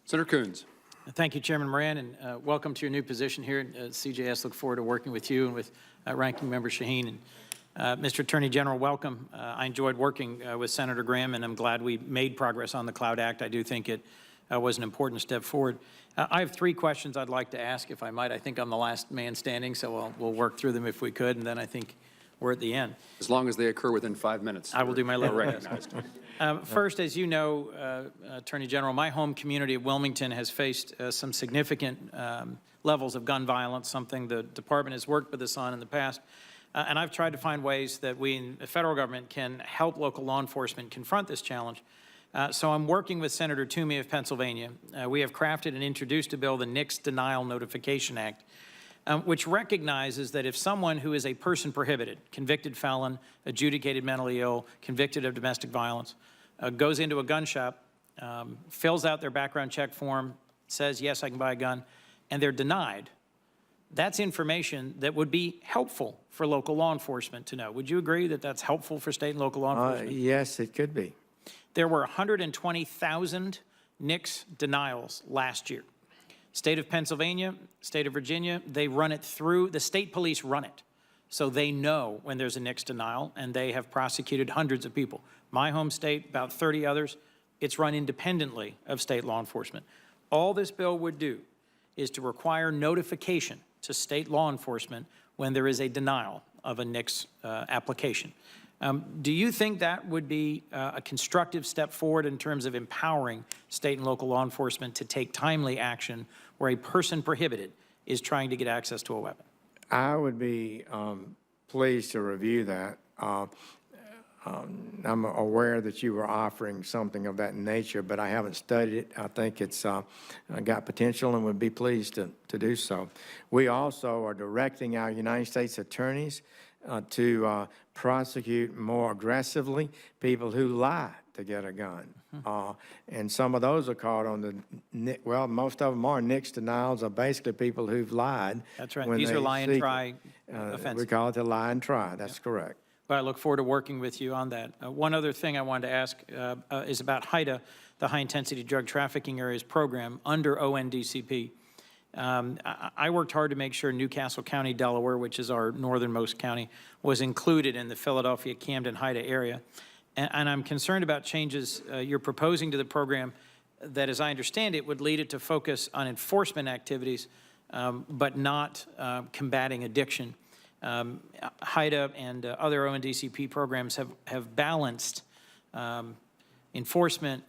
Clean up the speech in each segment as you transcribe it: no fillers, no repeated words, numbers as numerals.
Senator Coons. Thank you, Chairman Moran, and welcome to your new position here at CJS. Look forward to working with you and with Ranking Member Shaheen. And Mr. Attorney General, welcome. I enjoyed working with Senator Graham, and I'm glad we made progress on the Cloud Act. I do think it was an important step forward. I have 3 questions I'd like to ask, if I might. I think I'm the last man standing, so we'll work through them if we could, and then I think we're at the end. As long as they occur within 5 minutes. I will do my level best. Recognized. First, as you know, Attorney General, my home community of Wilmington has faced some significant levels of gun violence, something the department has worked with us on in the past. And I've tried to find ways that we in the federal government can help local law enforcement confront this challenge. So I'm working with Senator Toomey of Pennsylvania. We have crafted and introduced a bill, the NICS Denial Notification Act, which recognizes that if someone who is a person prohibited, convicted felon, adjudicated mentally ill, convicted of domestic violence, goes into a gun shop, fills out their background check form, says, yes, I can buy a gun, and they're denied, that's information that would be helpful for local law enforcement to know. Would you agree that that's helpful for state and local law enforcement? Yes, it could be. There were 120,000 NICS denials last year. State of Pennsylvania, state of Virginia, they run it through, the state police run it. So they know when there's a NICS denial, and they have prosecuted hundreds of people. My home state, about 30 others, it's run independently of state law enforcement. All this bill would do is to require notification to state law enforcement when there is a denial of a NICS application. Do you think that would be a constructive step forward in terms of empowering state and local law enforcement to take timely action where a person prohibited is trying to get access to a weapon? I would be pleased to review that. I'm aware that you were offering something of that nature, but I haven't studied it. I think it's got potential and would be pleased to do so. We also are directing our United States attorneys to prosecute more aggressively people who lie to get a gun. And some of those are caught on the, well, most of them are NICS denials are basically people who've lied. That's right. These are lie and try offenses. We call it the lie and try. That's correct. But I look forward to working with you on that. One other thing I wanted to ask is about HIDA, the High Intensity Drug Trafficking Areas Program under ONDCP. I worked hard to make sure Newcastle County, Delaware, which is our northernmost county, was included in the Philadelphia, Camden, HIDA area. And I'm concerned about changes you're proposing to the program that, as I understand it, would lead it to focus on enforcement activities, but not combating addiction. HIDA and other ONDCP programs have balanced enforcement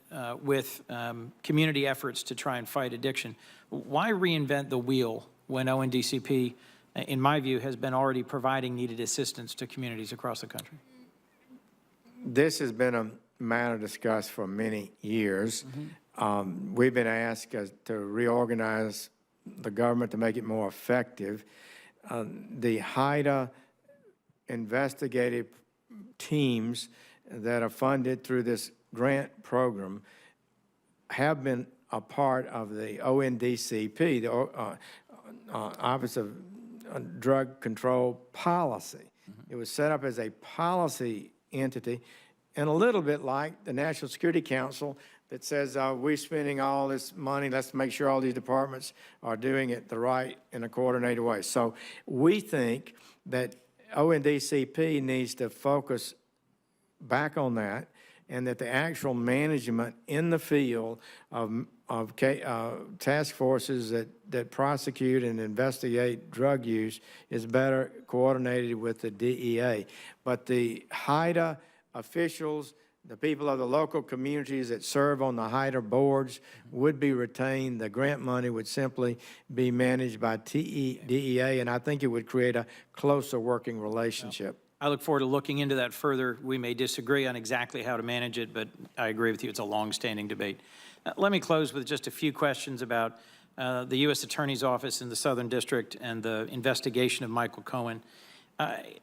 with community efforts to try and fight addiction. Why reinvent the wheel when ONDCP, in my view, has been already providing needed assistance to communities across the country? This has been a matter discussed for many years. We've been asked to reorganize the government to make it more effective. The HIDA investigative teams that are funded through this grant program have been a part of the ONDCP, the Office of Drug Control Policy. It was set up as a policy entity, and a little bit like the National Security Council that says, we're spending all this money, let's make sure all these departments are doing it the right in a coordinated way. So we think that ONDCP needs to focus back on that, and that the actual management in the field of task forces that prosecute and investigate drug use is better coordinated with the DEA. But the HIDA officials, the people of the local communities that serve on the HIDA boards would be retained. The grant money would simply be managed by DEA, and I think it would create a closer working relationship. I look forward to looking into that further. We may disagree on exactly how to manage it, but I agree with you. It's a long-standing debate. Let me close with just a few questions about the U.S. Attorney's Office in the Southern District and the investigation of Michael Cohen.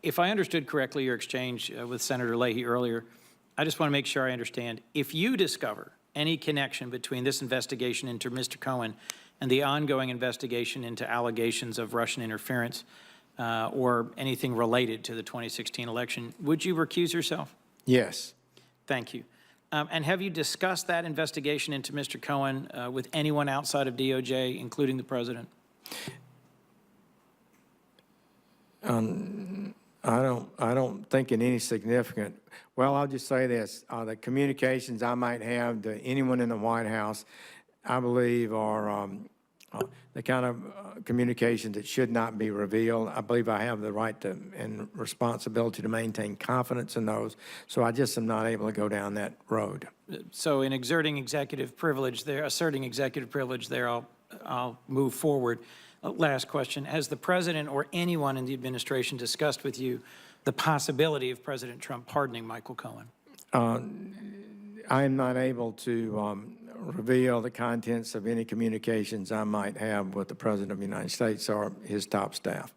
If I understood correctly your exchange with Senator Leahy earlier, I just want to make sure I understand. If you discover any connection between this investigation into Mr. Cohen and the ongoing investigation into allegations of Russian interference, or anything related to the 2016 election, would you recuse yourself? Yes. Thank you. And have you discussed that investigation into Mr. Cohen with anyone outside of DOJ, including the president? I don't think in any significant, well, I'll just say this, the communications I might have to anyone in the White House, I believe are the kind of communications that should not be revealed. I believe I have the right to and responsibility to maintain confidence in those, so I just am not able to go down that road. So in exerting executive privilege there, asserting executive privilege there, I'll move forward. Last question. Has the president or anyone in the administration discussed with you the possibility of President Trump pardoning Michael Cohen? I am not able to reveal the contents of any communications I might have with the President of the United States or his top staff.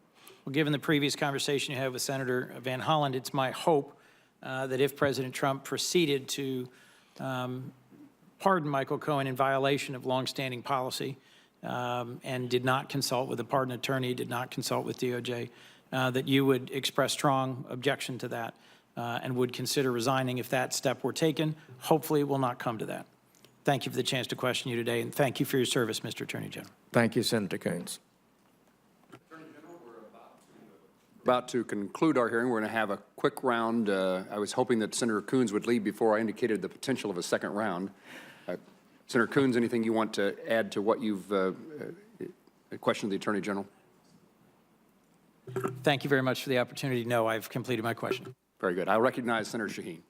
Well, given the previous conversation you had with Senator Van Hollen, it's my hope that if President Trump proceeded to pardon Michael Cohen in violation of longstanding policy and did not consult with a pardon attorney, did not consult with DOJ, that you would express strong objection to that and would consider resigning if that step were taken. Hopefully it will not come to that. Thank you for the chance to question you today, and thank you for your service, Mr. Attorney General. Thank you, Senator Coons. Attorney General, we're about to conclude our hearing. We're going to have a quick round. I was hoping that Senator Coons would leave before I indicated the potential of a second round. Senator Coons, anything you want to add to what you've questioned the Attorney General? Thank you very much for the opportunity. No, I've completed my question. Very good. I'll recognize Senator Shaheen.